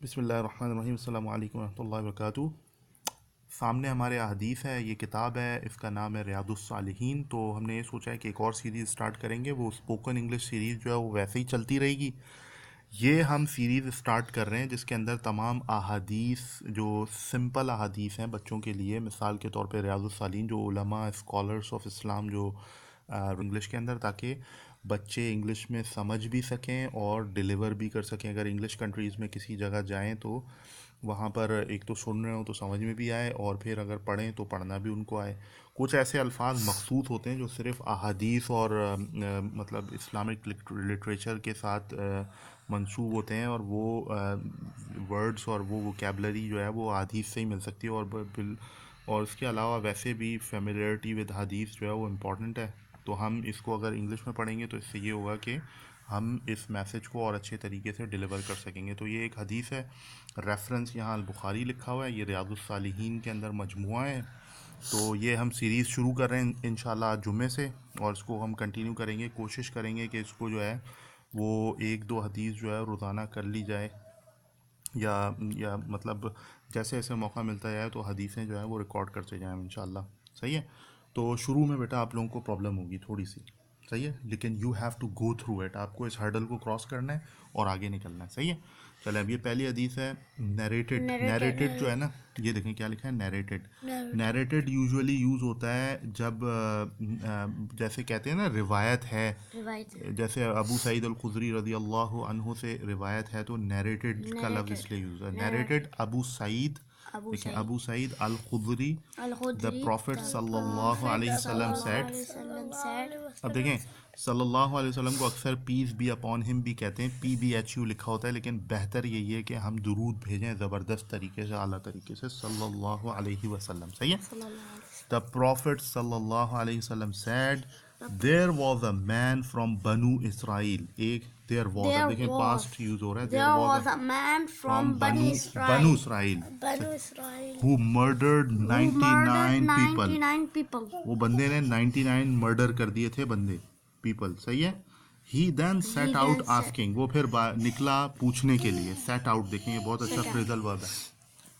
बिस्मिल्लाहिर्रहमानिर्रहीम अस्सलामु अलैकुम रहमतुल्लाहि व बरकातुहू। सामने हमारे अहदीस है, ये किताब है, इसका नाम है रियादुस्सालिहीन। तो हमने ये सोचा है कि एक और सीरीज़ स्टार्ट करेंगे, वो स्पोकन इंग्लिश सीरीज़ जो है वो वैसे ही चलती रहेगी। ये हम सीरीज़ स्टार्ट कर रहे हैं जिसके अंदर तमाम अहादीस जो सिंपल अहादीस हैं बच्चों के लिए, मिसाल के तौर पे रियादुस्सालिहीन जो उलमा स्कॉलर्स ऑफ इस्लाम जो इंग्लिश के अंदर, ताकि बच्चे इंग्लिश में समझ भी सकें और डिलीवर भी कर सकें। अगर इंग्लिश कंट्रीज़ में किसी जगह जाएं तो वहाँ पर एक तो सुन रहे हो तो समझ में भी आए, और फिर अगर पढ़ें तो पढ़ना भी उनको आए। कुछ ऐसे अल्फाज मखसूस होते हैं जो सिर्फ़ अहादीस और मतलब इस्लामिक लिटरेचर के साथ मंसूब होते हैं, और वो वर्ड्स और वो वोकेबलरी जो है वो हदीस से ही मिल सकती है। और इसके अलावा वैसे भी फेमिलियरिटी विद हदीस जो है वो इम्पॉर्टेंट है। तो हम इसको अगर इंग्लिश में पढ़ेंगे तो इससे ये होगा कि हम इस मैसेज को और अच्छे तरीके से डिलीवर कर सकेंगे। तो ये एक हदीस है, रेफरेंस यहाँ अल बुखारी लिखा हुआ है, ये रियादुस्सालिहीन के अंदर मजमुआ है। तो ये हम सीरीज़ शुरू कर रहे हैं इंशाल्लाह आज जुम्मे से, और इसको हम कंटिन्यू करेंगे। कोशिश करेंगे कि इसको जो है वो एक दो हदीस जो है रोज़ाना कर ली जाए, या मतलब जैसे जैसे मौका मिलता है तो हदीसें जो है वो रिकॉर्ड करते जाएं इंशाल्लाह। सही है। तो शुरू में बेटा आप लोगों को प्रॉब्लम होगी थोड़ी सी, सही है, लेकिन you have to go through it. आपको इस हर्डल को क्रॉस करना है और आगे निकलना है। सही है। चले, अब ये पहली हदीस है, नरेटेड। नरेटेड जो है ना, ये देखें क्या लिखा है, नरेटेड। नरेटेड यूजुअली यूज़ होता है जब जैसे कहते हैं ना रिवायत है, जैसे अबू सईद अल खुदरी रज़ी अल्लाह अन्हु से रिवायत है तो नरेटेड का लफ्ज़ इसलिए यूज़ है। नरेटेड अबू सईद, देखें अबू सईद अल खुदरी, द प्रॉफिट सल्लल्लाहु अलैहि वसल्लम सेड। अब देखें, सल्लल्लाहु अलैहि वसल्लम को अक्सर पीस बी अपॉन हिम भी कहते हैं, PBHU लिखा होता है, लेकिन बेहतर यही है कि हम दुरूद भेजें ज़बरदस्त तरीके से, आला तरीके से, सल्लल्लाहु अलैहि वसल्लम। सही है। द प्रॉफिट सल्लल्लाहु अलैहि वसल्लम said, there was a man from बनु इसराइल। एक देयर वाज, अब देखें पास्ट यूज हो रहा है, there was a man from बनु इसराइल हु मर्डर्ड 99 पीपल। वो बंदे ने 99 मर्डर कर दिए थे बंदे, पीपल। सही है। ही देन सेट आउट आस्किंग, वो फिर निकला पूछने के लिए। सेट आउट देखें, ये बहुत अच्छा फ्रेजल वर्ब है,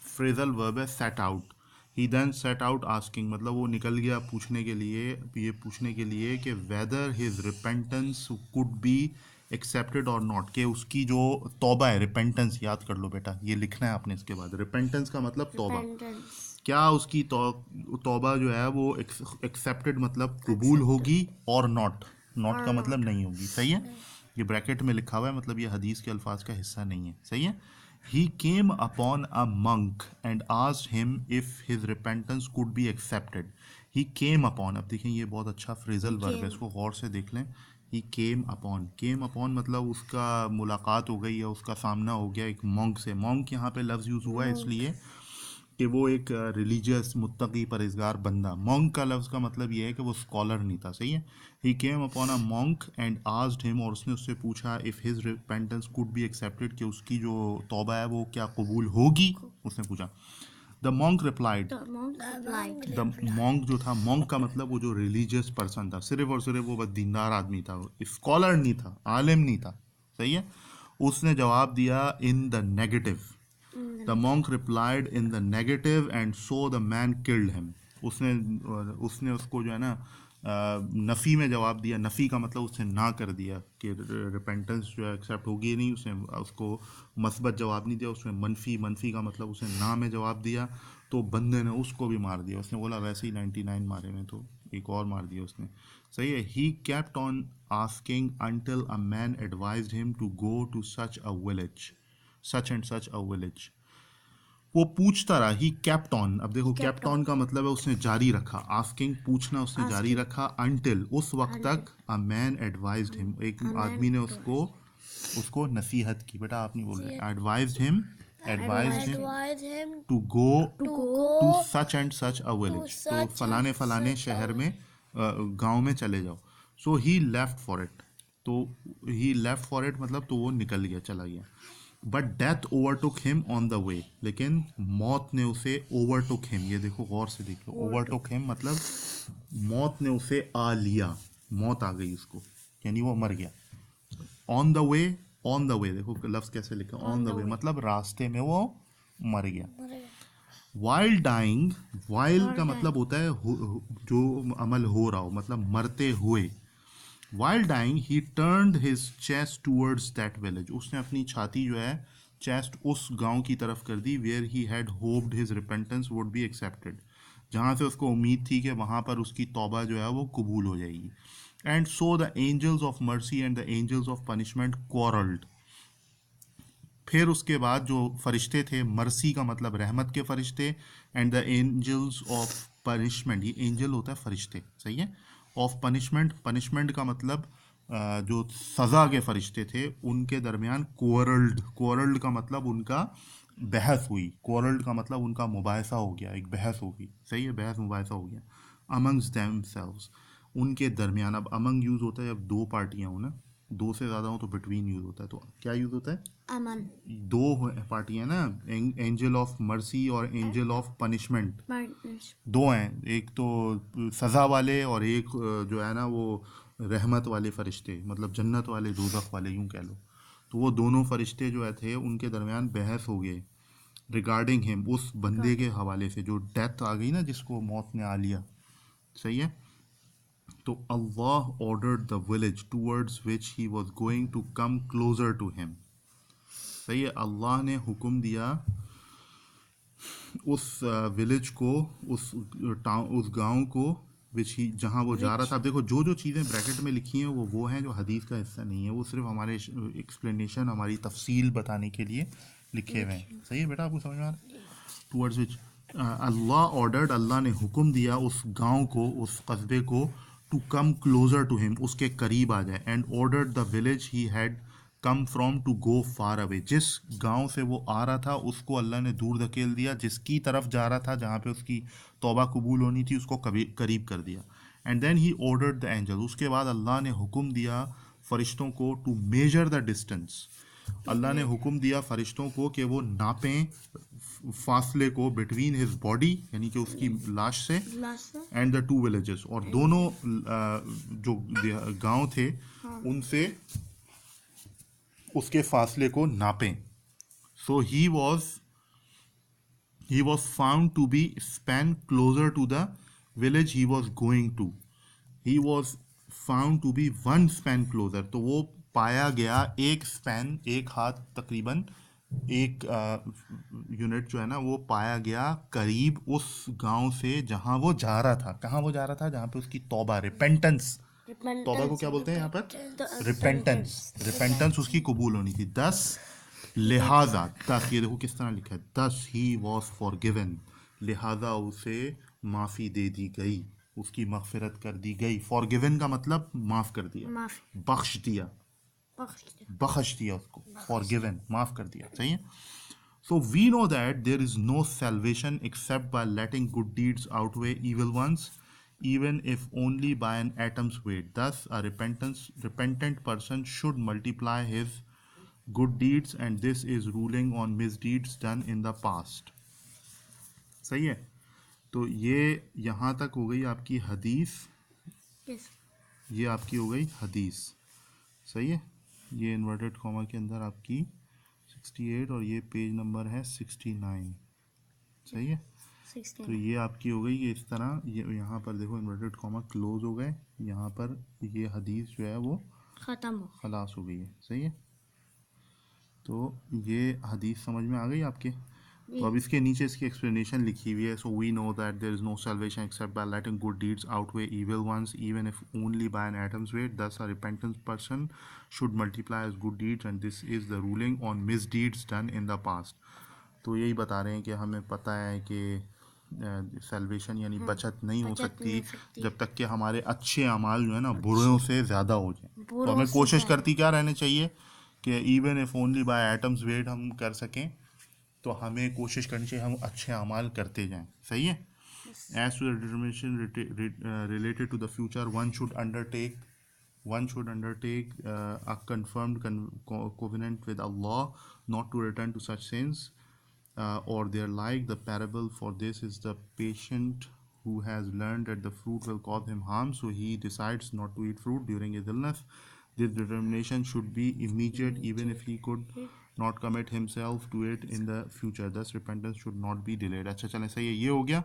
फ्रेजल वर्ब है सेट आउट। ही देन सेट आउट आस्किंग, मतलब वो निकल गया पूछने के लिए, ये पूछने के लिए कि weather his repentance could be accepted और नॉट, कि उसकी जो तौबा है, रिपेंटेंस याद कर लो बेटा, ये लिखना है आपने इसके बाद। रिपेंटेंस का मतलब तौबा, क्या उसकी तौबा जो है वो एक्सेप्टेड मतलब कबूल होगी, और नॉट, नॉट का मतलब नहीं होगी। सही है। ये ब्रैकेट में लिखा हुआ है, मतलब ये हदीस के अल्फाज का हिस्सा नहीं है। सही है। He came upon a monk and asked him if his repentance could be accepted. He came upon, अब देखें ये बहुत अच्छा फ्रेजल वर्ब है, इसको गौर से देख लें। ही केम अपॉन, केम अपॉन मतलब उसका मुलाकात हो गई या उसका सामना हो गया एक मॉन्क से। मॉन्क यहाँ पे लफ्ज़ यूज़ हुआ है इसलिए कि वो एक रिलीजियस मुत्तकी परहेजगार बंदा। मॉन्क का लफ्ज़ का मतलब ये है कि वो स्कॉलर नहीं था। सही है। He came upon a monk and asked him, और उसने उससे पूछा if his repentance could be accepted, कि उसकी जो तौबा है वो क्या कबूल होगी, उसने पूछा। The monk replied, the monk जो था, मॉन्क का मतलब वो जो रिलीजियस पर्सन था, सिर्फ और सिर्फ वो बस दीनदार आदमी था, स्कॉलर नहीं था, आलिम नहीं था। सही है। उसने जवाब दिया in the negative. The monk replied in the negative and so the man killed him. उसने उसने उसको जो है ना नफ़ी में जवाब दिया। नफ़ी का मतलब उसने ना कर दिया कि रिपेंटेंस जो है एक्सेप्ट होगी नहीं, उसने उसको मस्बत जवाब नहीं दिया, उसने मनफी, मनफी का मतलब उसने ना में जवाब दिया। तो बंदे ने उसको भी मार दिया। उसने बोला वैसे ही 99 मारे में, तो एक और मार दिया उसने। सही है। He kept on asking until a man advised him to go to such a village, such and such a village. वो पूछता रहा, ही केप्ट ऑन, अब देखो केप्ट ऑन का मतलब है उसने जारी रखा, आस्किंग पूछना उसने जारी रखा, अंटिल उस वक्त तक, अ मैन एडवाइज्ड हिम एक आदमी ने उसको उसको नसीहत की। बेटा आप नहीं बोल रहे, advised him, advised him to go to such and such a village, तो फलाने फलाने शहर में, गांव में चले जाओ। So he left for it, तो ही लेफ्ट फॉर इट मतलब तो वो निकल गया, चला गया। But death overtook him on the way, लेकिन मौत ने उसे ओवरटुक हिम, ये देखो गौर से देख लो, ओवरटुक हिम मतलब मौत ने उसे आ लिया, मौत आ गई उसको, यानी वो मर गया। On the way on the way, देखो लफ्ज़ कैसे लिखा, on On the the way way. मतलब रास्ते में वो मर गया। मर गया. वाइल डाइंग, वाइल While का dying. मतलब होता है जो अमल हो रहा हो, मतलब मरते हुए। While dying he turned his chest towards that village, उसने अपनी छाती जो है चेस्ट उस गांव की तरफ कर दी, where he had hoped his repentance would be accepted, जहाँ से उसको उम्मीद थी कि वहाँ पर उसकी तौबा जो है वो कबूल हो जाएगी। And so the angels of mercy and the angels of punishment quarrelled, फिर उसके बाद जो फरिश्ते थे, मर्सी का मतलब रहमत के फरिश्ते, and the angels of punishment, ये एंजल होता है फरिश्ते, सही है, ऑफ पनिशमेंट, पनिशमेंट का मतलब जो सज़ा के फरिश्ते थे, उनके दरमियान कोरल्ड, कोरल्ड का मतलब उनका बहस हुई, कोरल्ड का मतलब उनका मुबाहसा हो गया, एक बहस हो गई, सही है, बहस मुबाहसा हो गया, अमंग्स देमसेल्व्स, उनके दरमियान। अब अमंग यूज़ होता है जब दो पार्टियां हो ना, दो से ज़्यादा हो तो बिटवीन यूज़ होता है, तो क्या यूज़ होता है, Aman. पार्टियां ना, एंजल ऑफ मर्सी और एंजल ऑफ पनिशमेंट, Martin's. दो हैं, एक तो सज़ा वाले और एक जो है ना वो रहमत वाले फरिश्ते, मतलब जन्नत वाले दोज़ख वाले यूं कह लो। तो वो दोनों फरिश्ते जो है थे उनके दरमियान बहस हो गए रिगार्डिंग हिम, उस बंदे के हवाले से जो डेथ आ गई ना, जिसको मौत ने आ लिया, सही है। तो Allah ordered the village towards which he was going to come closer to him, सही है, अल्लाह ने हुक्म दिया उस विलेज को, उस टाउन, उस गांव को, विच ही, जहाँ वो जा रहा था। अब देखो जो जो चीज़ें ब्रैकेट में लिखी हैं वो हैं जो हदीस का हिस्सा नहीं है, वो सिर्फ हमारे एक्सप्लेनेशन, हमारी तफसील बताने के लिए लिखे हुए हैं, सही है बेटा, आपको समझ में आ रहा है। टूवर्ड्स विच अल्लाह ऑर्डर्ड, अल्लाह ने हुक्म दिया उस गांव को, उस कस्बे को, to come closer to him, उसके करीब आ जाए, and ordered the village he had come from to go far away, जिस गांव से वो आ रहा था उसको अल्लाह ने दूर धकेल दिया, जिसकी तरफ जा रहा था, जहाँ पे उसकी तौबा कबूल होनी थी, उसको करीब कर दिया। And then he ordered the angel, उसके बाद अल्लाह ने हुक्म दिया फरिश्तों को, to measure the distance, Allah ने हुक्म दिया फरिश्तों को कि वो नापें फासले को, बिटवीन हिज बॉडी यानी कि उसकी लाश से, Last. And the two villages, और दोनों जो गांव थे उनसे उसके फासले को नापें। So he was found to be span closer to the village he was going to, he was found to be one span closer, तो वो पाया गया एक स्पैन, एक हाथ तकरीबन, एक यूनिट जो है ना वो पाया गया करीब उस गांव से जहां वो जा रहा था। कहाँ वो जा रहा था, जहां पे उसकी तौबा, रिपेंटेंस, तौबा को क्या बोलते हैं यहाँ पर, रिपेंटेंस, रिपेंटेंस उसकी कबूल होनी थी। दस लिहाजा, दस, ये देखो किस तरह लिखा है, दस ही वॉज फॉर गिवन, लिहाजा उसे माफ़ी दे दी गई, उसकी मगफिरत कर दी गई। फॉर गिवन का मतलब माफ़ कर दिया, Maaf. बख्श दिया, बख्श दिया उसको, फॉर गिवन माफ़ कर दिया, सही है। So we know that there is no salvation except by letting good deeds outweigh evil ones, even if only by an atom's weight. Thus, a repentant person should multiply his good deeds, and this is ruling on misdeeds done in the past. सही है। तो ये यहाँ तक हो गई आपकी हदीस, Yes. ये आपकी हो गई हदीस, सही है। ये इन्वर्टेड कॉमा के अंदर आपकी 68 और ये पेज नंबर है 69, सही है। तो 16. ये आपकी हो गई, ये इस तरह, ये यहाँ पर देखो इन्वर्टेड कॉमा क्लोज हो गए, यहाँ पर ये हदीस जो है वो खत्म हो. खलास हो गई है, सही है। तो ये हदीस समझ में आ गई आपके। तो अब इसके नीचे इसकी एक्सप्लेनेशन लिखी हुई है। So we know that there is no salvation except by letting good deeds outweigh evil ones even if only by an atom's weight, thus a repentant person should multiply his good deeds and this is the ruling on misdeeds done in the past. तो यही बता रहे हैं कि हमें पता है कि सल्वेशन यानी बचत नहीं हो सकती जब तक कि हमारे अच्छे अमाल जो है ना बुरों से ज़्यादा हो जाए। तो हमें कोशिश करती क्या रहनी चाहिए कि even if only by atoms weight हम कर सकें, तो हमें कोशिश करनी चाहिए हम अच्छे अमाल करते जाएं, सही है। As to the determination related to the future, one should undertake a confirmed covenant with Allah not to return to such sins or their like. The parable for this is the patient who has learned that the fruit will cause him harm, so he decides not to eat fruit during his illness. This determination should be immediate even if he could not commit himself to it in the future. Thus repentance should not be delayed. अच्छा चलें, सही है, ये हो गया.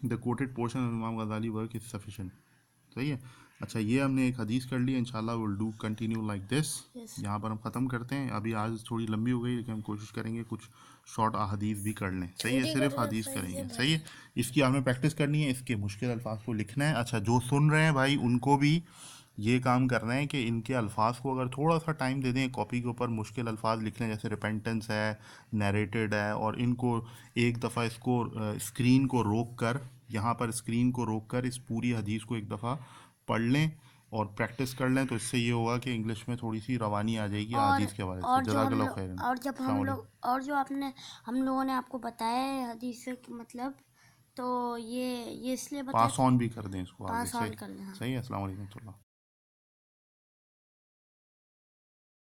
The quoted portion of Imam Ghazali work is sufficient. सही है. अच्छा, ये हमने एक हदीस कर ली. इंशाल्लाह will do continue like this. Yes. यहाँ पर हम ख़त्म करते हैं. अभी आज थोड़ी लंबी हो गई, लेकिन हम कोशिश करेंगे कुछ शॉर्ट हदीस भी कर लें. सही है, सिर्फ हदीस करेंगे. सही है, इसकी आपने प्रैक्टिस करनी है, इसके मुश्किल अल्फाज को लिखना है. अच्छा, जो सुन रहे हैं भाई, उनको भी ये काम करना है कि इनके अल्फाज को अगर थोड़ा सा टाइम दे दें, कॉपी के ऊपर मुश्किल अल्फाज लिख लें, जैसे रिपेंटेंस है, नरेटेड है, और इनको एक दफ़ा इसको स्क्रीन को रोक कर, यहाँ पर स्क्रीन को रोक कर इस पूरी हदीस को एक दफ़ा पढ़ लें और प्रैक्टिस कर लें, तो इससे ये होगा कि इंग्लिश में थोड़ी सी रवानी आ जाएगी हदीस के हवाले से. जज़ाकल्लाह खैरन. और जब हम लोग और जो हम लोगों ने आपको बताया है हदीस से मतलब, तो ये इसलिए बताया पास ऑन भी कर दें इसको आगे. पास ऑन सही, कर लें. सही है. अस्सलाम वालेकुम.